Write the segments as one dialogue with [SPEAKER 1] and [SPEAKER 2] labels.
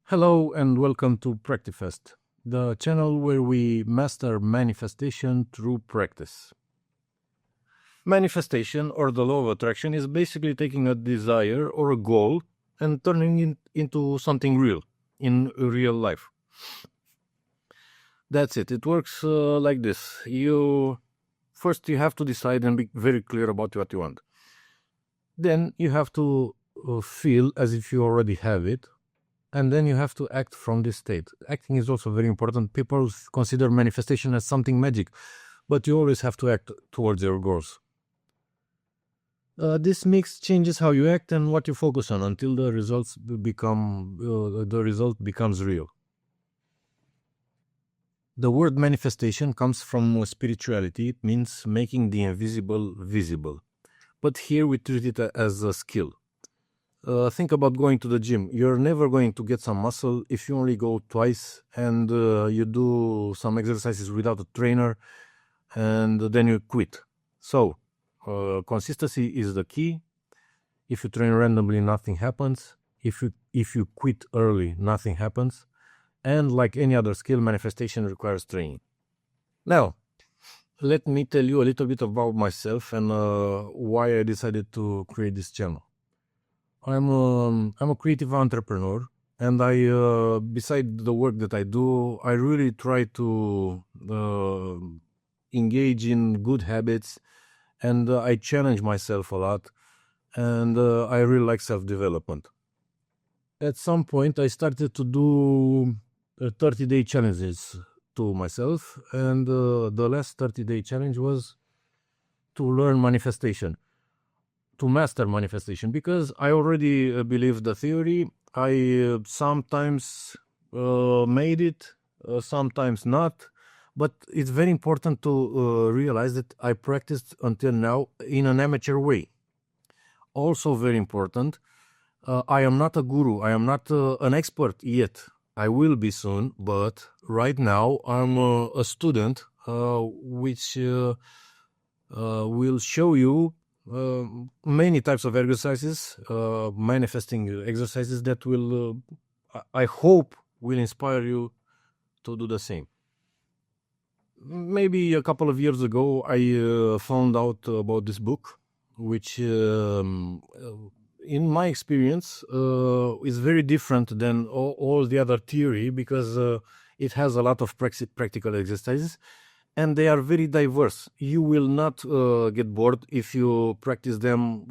[SPEAKER 1] Hello and welcome to Practifest, the channel where we master manifestation through practice. Manifestation, or the law of attraction, is basically taking a desire or a goal and turning it into something real, in real life. That's it. It works like this. First you have to decide and be very clear about what you want. Then you have to feel as if you already have it. And then you have to act from this state. Acting is also very important. People consider manifestation as something magic, but you always have to act towards your goals. This mix changes how you act and what you focus on until the result becomes real. The word manifestation comes from spirituality. It means making the invisible visible. But here we treat it as a skill. Think about going to the gym. You're never going to get some muscle if you only go twice and you do some exercises without a trainer and then you quit. So, consistency is the key. If you train randomly, nothing happens. If you quit early, nothing happens. And like any other skill, manifestation requires training. Now, let me tell you a little bit about myself and why I decided to create this channel. I'm a creative entrepreneur, and I, beside the work that I do, I really try to engage in good habits, and I challenge myself a lot, and I really like self-development. At some point, I started to do 30-day challenges to myself, and the last 30-day challenge was to learn manifestation. To master manifestation, because I already believe the theory. I sometimes made it, sometimes not, but it's very important to realize that I practiced until now in an amateur way. Also very important, I am not a guru, I am not an expert yet. I will be soon, but right now I'm a student which will show you many types of exercises, manifesting exercises that will, I hope, will inspire you to do the same. Maybe a couple of years ago, I found out about this book, which, in my experience, is very different than all the other theory, because it has a lot of practical exercises. And they are very diverse. You will not get bored if you practice them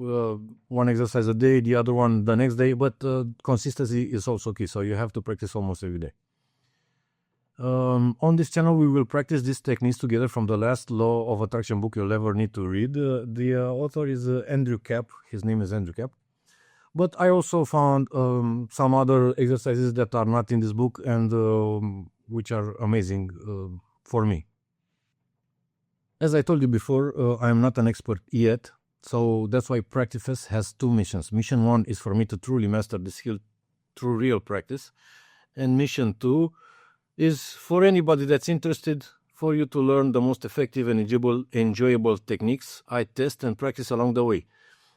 [SPEAKER 1] one exercise a day, the other one the next day, but consistency is also key, so you have to practice almost every day. On this channel, we will practice these techniques together from the last law of attraction book you'll ever need to read. The author is Andrew Cap. His name is Andrew Cap. But I also found some other exercises that are not in this book and which are amazing for me. As I told you before, I am not an expert yet, so that's why Practifest has two missions. Mission 1 is for me to truly master the skill through real practice, and Mission 2 is for anybody that's interested, for you to learn the most effective and enjoyable techniques I test and practice along the way.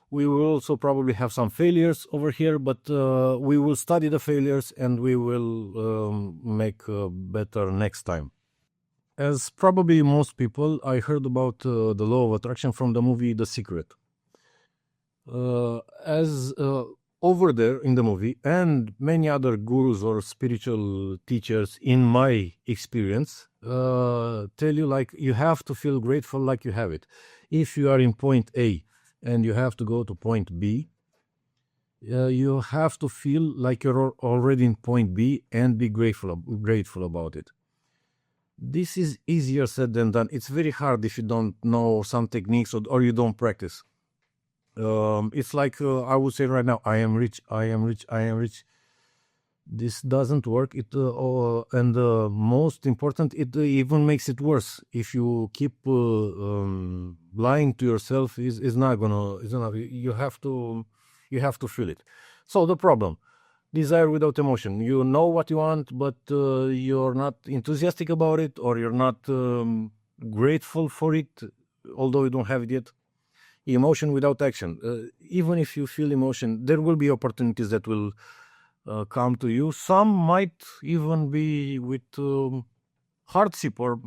[SPEAKER 1] We will also probably have some failures over here, but we will study the failures and we will make better next time. As probably most people, I heard about the law of attraction from the movie The Secret. Over there in the movie, and many other gurus or spiritual teachers, in my experience, tell you like you have to feel grateful like you have it. If you are in point A and you have to go to point B, you have to feel like you're already in point B and be grateful about it. This is easier said than done. It's very hard if you don't know some techniques or you don't practice. It's like I would say right now, I am rich, I am rich, I am rich. This doesn't work. And most important, it even makes it worse. If you keep lying to yourself, is not gonna. You have to feel it. So the problem. Desire without emotion. You know what you want, but you're not enthusiastic about it, or you're not grateful for it, although you don't have it yet. Emotion without action. Even if you feel emotion, there will be opportunities that will come to you. Some might even be with hardship, or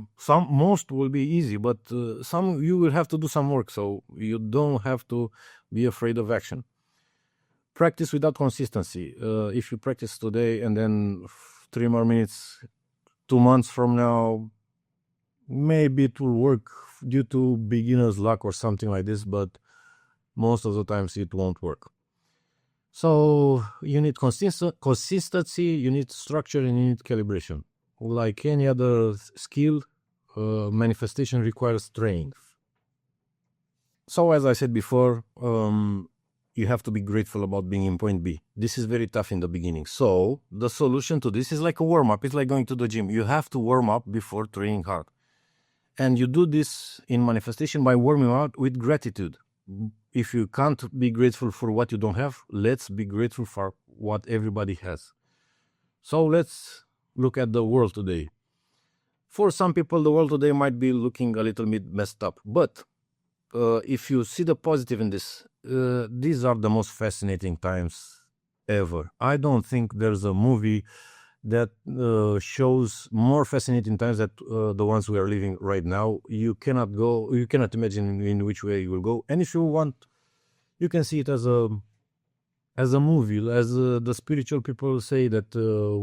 [SPEAKER 1] most will be easy, but some you will have to do some work, so you don't have to be afraid of action. Practice without consistency. If you practice today and then 3 more minutes, 2 months from now, maybe it will work due to beginner's luck or something like this, but most of the times it won't work. So you need consistency, you need structure, and you need calibration. Like any other skill, manifestation requires training. So as I said before, you have to be grateful about being in point B. This is very tough in the beginning. So the solution to this is like a warm-up. It's like going to the gym. You have to warm up before training hard. And you do this in manifestation by warming up with gratitude. If you can't be grateful for what you don't have, let's be grateful for what everybody has. So let's look at the world today. For some people, the world today might be looking a little bit messed up. But if you see the positive in this, these are the most fascinating times ever. I don't think there's a movie that shows more fascinating times than the ones we are living right now. You cannot imagine in which way you will go. And if you want, you can see it as a movie, as the spiritual people say that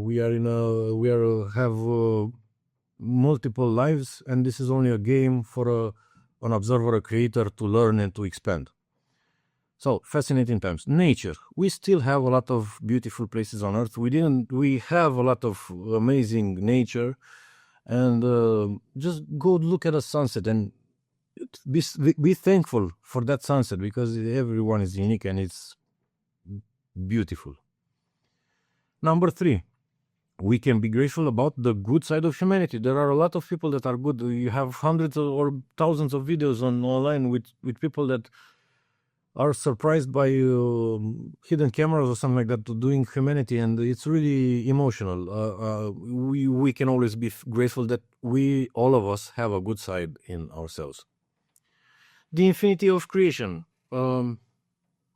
[SPEAKER 1] we have multiple lives, and this is only a game for an observer, a creator, to learn and to expand. So, fascinating times. Nature. We still have a lot of beautiful places on Earth. We have a lot of amazing nature. And just go look at a sunset and be thankful for that sunset, because everyone is unique and it's beautiful. Number 3. We can be grateful about the good side of humanity. There are a lot of people that are good. You have hundreds or thousands of videos online with people that are surprised by hidden cameras or something like that doing humanity, and it's really emotional. We can always be grateful that all of us have a good side in ourselves. The infinity of creation. Who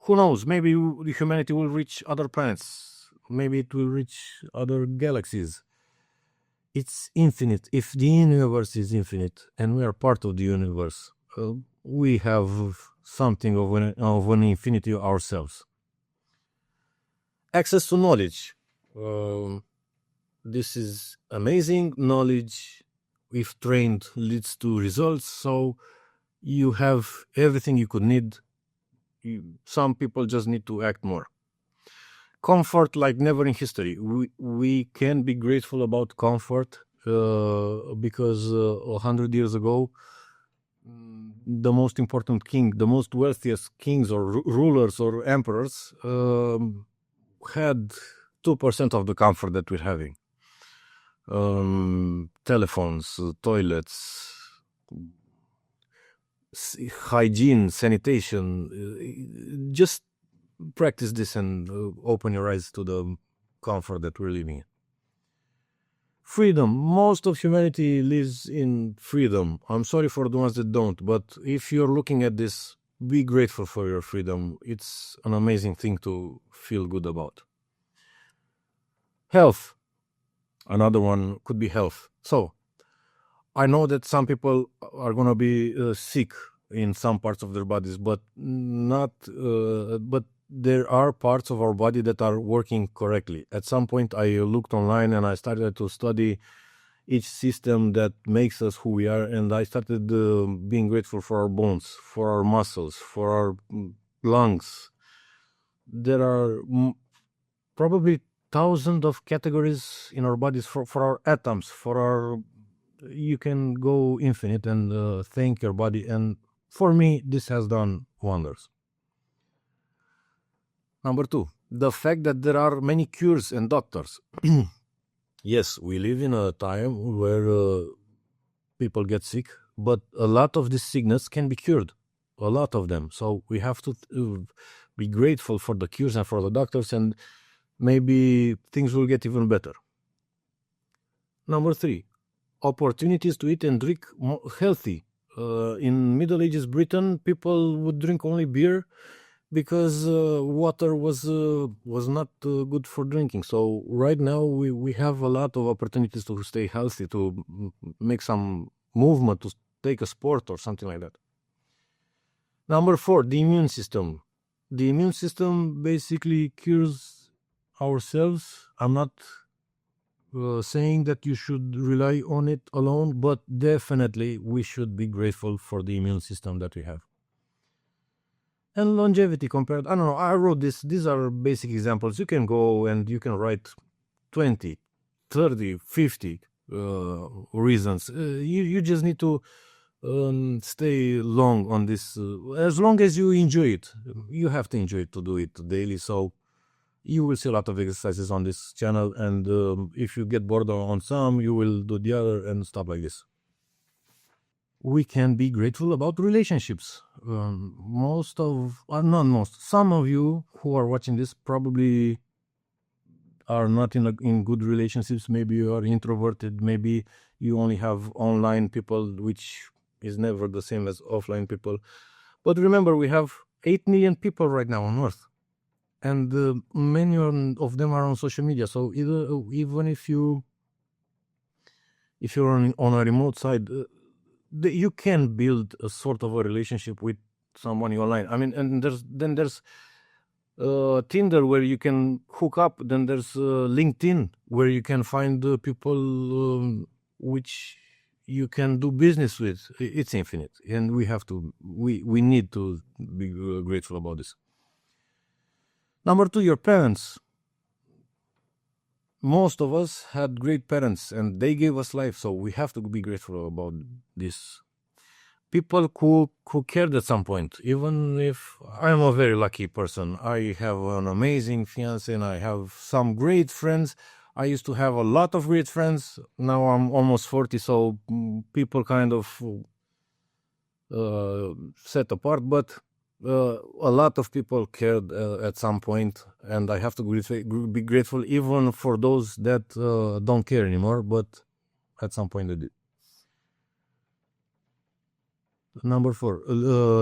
[SPEAKER 1] knows? Maybe humanity will reach other planets. Maybe it will reach other galaxies. It's infinite. If the universe is infinite and we are part of the universe, we have something of an infinity ourselves. Access to knowledge. This is amazing. Knowledge, if trained, leads to results. So you have everything you could need. Some people just need to act more. Comfort like never in history. We can be grateful about comfort because 100 years ago, the most important king, the most wealthiest kings or rulers or emperors had 2% of the comfort that we're having. Telephones, toilets, hygiene, sanitation. Just practice this and open your eyes to the comfort that we're living in. Freedom. Most of humanity lives in freedom. I'm sorry for the ones that don't, but if you're looking at this, be grateful for your freedom. It's an amazing thing to feel good about. Health. Another one could be health. So, I know that some people are going to be sick in some parts of their bodies, but there are parts of our body that are working correctly. At some point, I looked online and I started to study each system that makes us who we are, and I started being grateful for our bones, for our muscles, for our lungs. There are probably thousands of categories in our bodies for our atoms, for our... You can go infinite and thank your body, and for me, this has done wonders. Number 2, the fact that there are many cures and doctors. Yes, we live in a time where people get sick, but a lot of this sickness can be cured. A lot of them. So we have to be grateful for the cures and for the doctors, and maybe things will get even better. Number 3, opportunities to eat and drink healthy. In Middle Ages Britain, people would drink only beer because water was not good for drinking. So right now we have a lot of opportunities to stay healthy, to make some movement, to take a sport or something like that. Number 4, the immune system. The immune system basically cures ourselves. I'm not saying that you should rely on it alone, but definitely we should be grateful for the immune system that we have. And longevity compared, I don't know, I wrote this. These are basic examples. You can go and you can write 20, 30, 50 reasons. You just need to stay long on this. As long as you enjoy it, you have to enjoy it to do it daily. So you will see a lot of exercises on this channel. And if you get bored on some, you will do the other and stuff like this. We can be grateful about relationships. Some of you who are watching this probably are not in good relationships. Maybe you are introverted. Maybe you only have online people, which is never the same as offline people. But remember, we have 8 million people right now on Earth, and many of them are on social media. So even if you're on a remote side, you can build a sort of a relationship with someone online. I mean, and there's Tinder where you can hook up. Then there's LinkedIn where you can find people which you can do business with. It's infinite, and we need to be grateful about this. Number 2, your parents. Most of us had great parents and they gave us life, so we have to be grateful about this. People who cared at some point. Even if I'm a very lucky person, I have an amazing fiance and I have some great friends. I used to have a lot of great friends. Now I'm almost 40, so people kind of set apart, but a lot of people cared at some point, and I have to be grateful even for those that don't care anymore, but at some point they did. Number 4,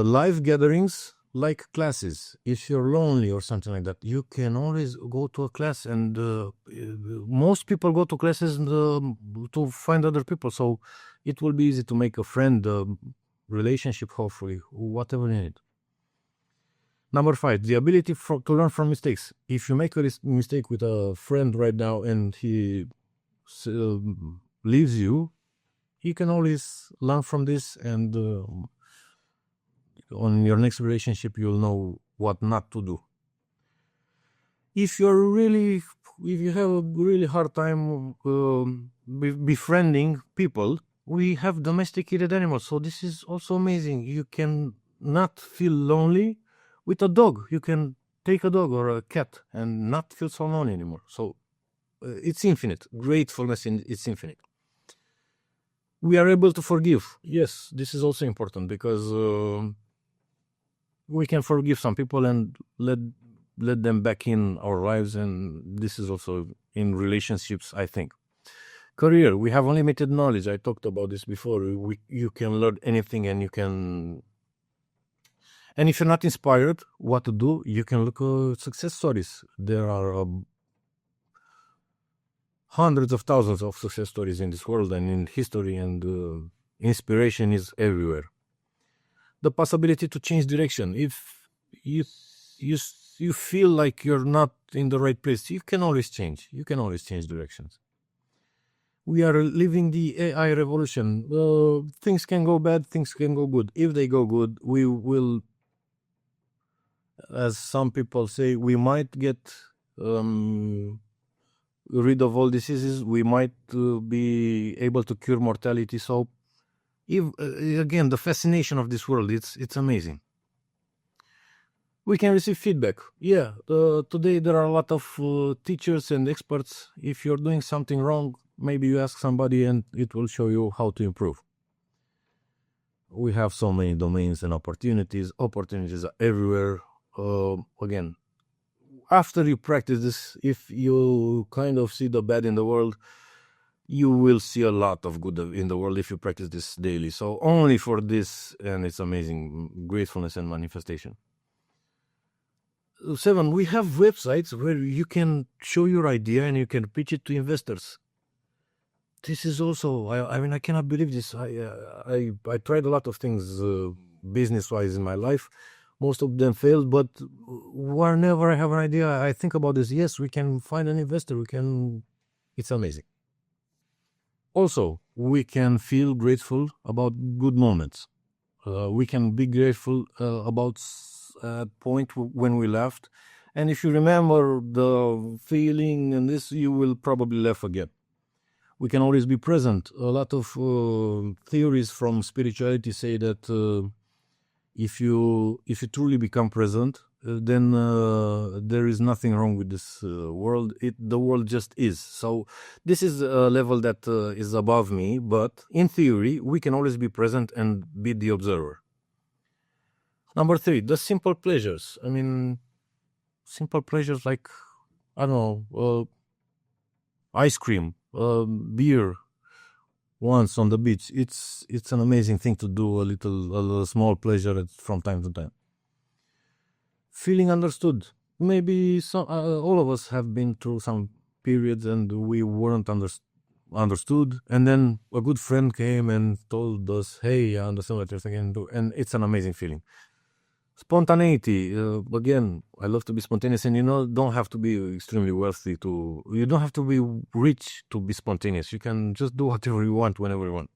[SPEAKER 1] live gatherings like classes. If you're lonely or something like that, you can always go to a class, and most people go to classes to find other people, so it will be easy to make a friend, relationship, hopefully, whatever you need. Number 5, the ability to learn from mistakes. If you make a mistake with a friend right now and he leaves you, you can always learn from this, and on your next relationship, you'll know what not to do. If you have a really hard time befriending people, we have domesticated animals. So this is also amazing. You can not feel lonely with a dog. You can take a dog or a cat and not feel so lonely anymore. So it's infinite. Gratefulness it's infinite. We are able to forgive. Yes, this is also important because we can forgive some people and let them back in our lives, and this is also in relationships, I think. Career, we have unlimited knowledge. I talked about this before. You can learn anything, and if you're not inspired what to do, you can look at success stories. There are hundreds of thousands of success stories in this world and in history, and inspiration is everywhere. The possibility to change direction. If you feel like you're not in the right place, you can always change. You can always change directions. We are living the AI revolution. Things can go bad, things can go good. If they go good, we will, as some people say, we might get rid of all diseases. We might be able to cure mortality. So, again, the fascination of this world, it's amazing. We can receive feedback. Yeah, today there are a lot of teachers and experts. If you're doing something wrong, maybe you ask somebody and it will show you how to improve. We have so many domains and opportunities. Opportunities are everywhere. Again, after you practice this, if you kind of see the bad in the world, you will see a lot of good in the world if you practice this daily. So only for this, and it's amazing, gratefulness and manifestation. 7, we have websites where you can show your idea and you can pitch it to investors. This is also, I mean, I cannot believe this. I tried a lot of things business-wise in my life. Most of them failed, but whenever I have an idea, I think about this. Yes, we can find an investor. It's amazing. Also, we can feel grateful about good moments. We can be grateful about a point when we laughed. And if you remember the feeling and this, you will probably laugh again. We can always be present. A lot of theories from spirituality say that if you truly become present, then there is nothing wrong with this world. The world just is. So this is a level that is above me, but in theory, we can always be present and be the observer. Number 3, the simple pleasures. I mean, simple pleasures like, I don't know, ice cream, beer once on the beach. It's an amazing thing to do, a small pleasure from time to time. Feeling understood. Maybe all of us have been through some periods and we weren't understood, and then a good friend came and told us, hey, I understand what you're thinking, and it's an amazing feeling. Spontaneity. Again, I love to be spontaneous, and don't have to be extremely wealthy you don't have to be rich to be spontaneous. You can just do whatever you want, whenever you want.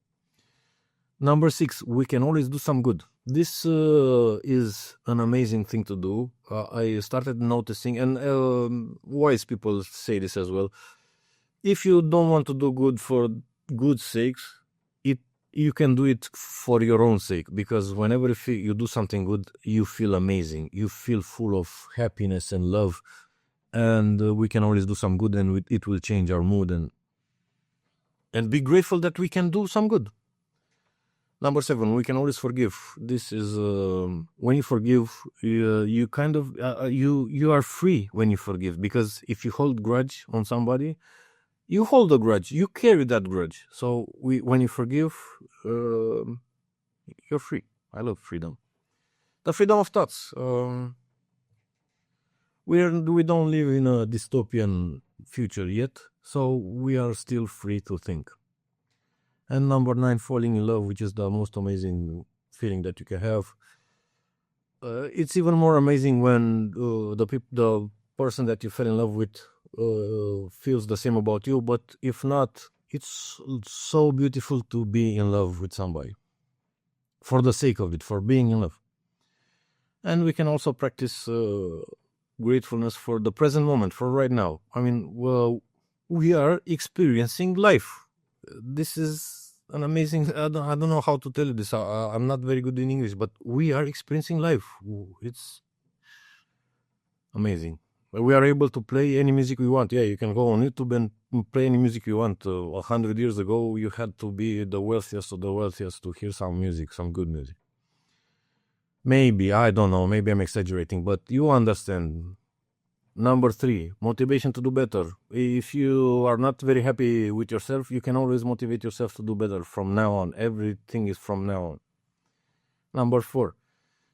[SPEAKER 1] Number 6, we can always do some good. This is an amazing thing to do. I started noticing, and wise people say this as well. If you don't want to do good for good sakes, you can do it for your own sake, because whenever you do something good, you feel amazing. You feel full of happiness and love, and we can always do some good, and it will change our mood, and be grateful that we can do some good. Number 7, we can always forgive. This is when you forgive, you kind of you are free when you forgive, because if you hold grudge on somebody, you hold a grudge, you carry that grudge. So when you forgive, you're free. I love freedom. The freedom of thoughts. We don't live in a dystopian future yet, so we are still free to think. And number 9, falling in love, which is the most amazing feeling that you can have. It's even more amazing when the person that you fell in love with feels the same about you. But if not, it's so beautiful to be in love with somebody for the sake of it, for being in love. And we can also practice gratefulness for the present moment, for right now. I mean, we are experiencing life. This is an amazing, I don't know how to tell you this. I'm not very good in English, but we are experiencing life. It's amazing. We are able to play any music we want. Yeah, you can go on YouTube and play any music you want. 100 years ago, you had to be the wealthiest of the wealthiest to hear some music, some good music. Maybe, I don't know, maybe I'm exaggerating, but you understand. Number 3, motivation to do better. If you are not very happy with yourself, you can always motivate yourself to do better from now on. Everything is from now on. Number 4,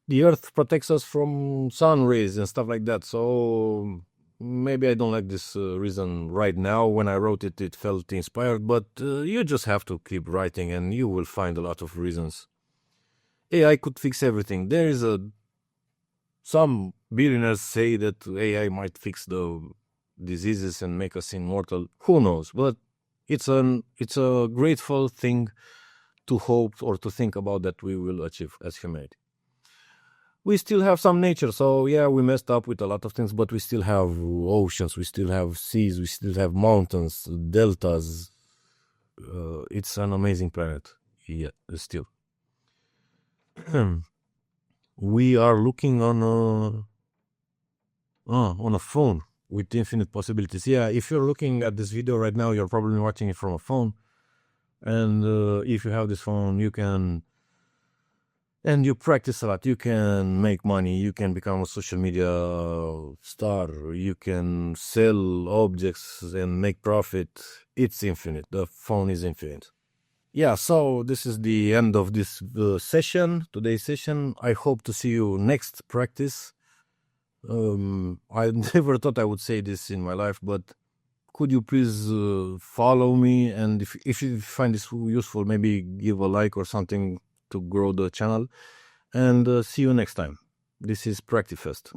[SPEAKER 1] the earth protects us from sun rays and stuff like that. So maybe I don't like this reason right now. When I wrote it, it felt inspired, but you just have to keep writing and you will find a lot of reasons. AI could fix everything. There is some billionaires say that AI might fix the diseases and make us immortal. Who knows? But it's a grateful thing to hope or to think about that we will achieve as humanity. We still have some nature, so yeah, we messed up with a lot of things, but we still have oceans, we still have seas, we still have mountains, deltas. It's an amazing planet. Yeah, still. We are looking on a phone with infinite possibilities. Yeah, if you're looking at this video right now, you're probably watching it from a phone. And if you have this phone, you can, and you practice a lot, you can make money, you can become a social media star, you can sell objects and make profit. It's infinite. The phone is infinite. Yeah, so this is the end of this today's session. I hope to see you next practice. I never thought I would say this in my life, but could you please follow me? And if you find this useful, maybe give a like or something to grow the channel. And see you next time. This is Practifest.